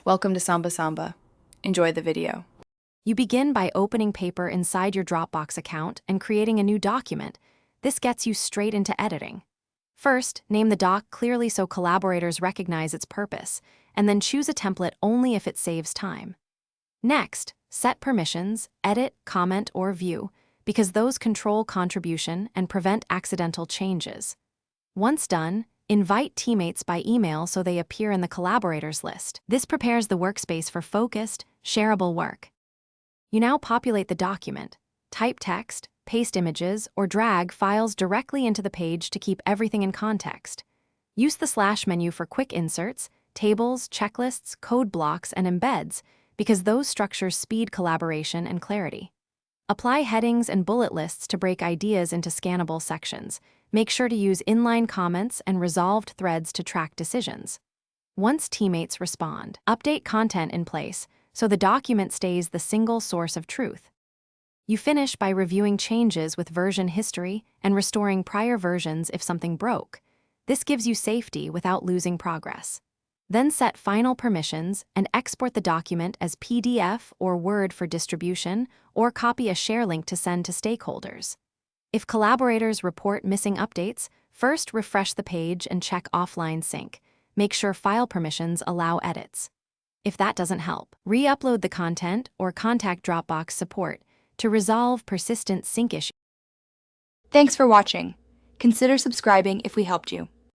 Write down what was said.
Welcome to Samba Samba. Enjoy the video. You begin by opening Paper inside your Dropbox account and creating a new document. This gets you straight into editing. First, name the doc clearly so collaborators recognize its purpose, and then choose a template only if it saves time. Next, set permissions, edit, comment, or view, because those control contribution and prevent accidental changes. Once done, invite teammates by email so they appear in the collaborators list. This prepares the workspace for focused, shareable work. You now populate the document, type text, paste images, or drag files directly into the page to keep everything in context. Use the slash menu for quick inserts, tables, checklists, code blocks, and embeds, because those structures speed collaboration and clarity. Apply headings and bullet lists to break ideas into scannable sections. Make sure to use inline comments and resolved threads to track decisions. Once teammates respond, update content in place so the document stays the single source of truth. You finish by reviewing changes with version history and restoring prior versions if something broke. This gives you safety without losing progress. Then set final permissions and export the document as PDF or Word for distribution, or copy a share link to send to stakeholders. If collaborators report missing updates, first refresh the page and check offline sync. Make sure file permissions allow edits. If that doesn't help, re-upload the content or contact Dropbox support to resolve persistent sync issues. Thanks for watching. Consider subscribing if we helped you.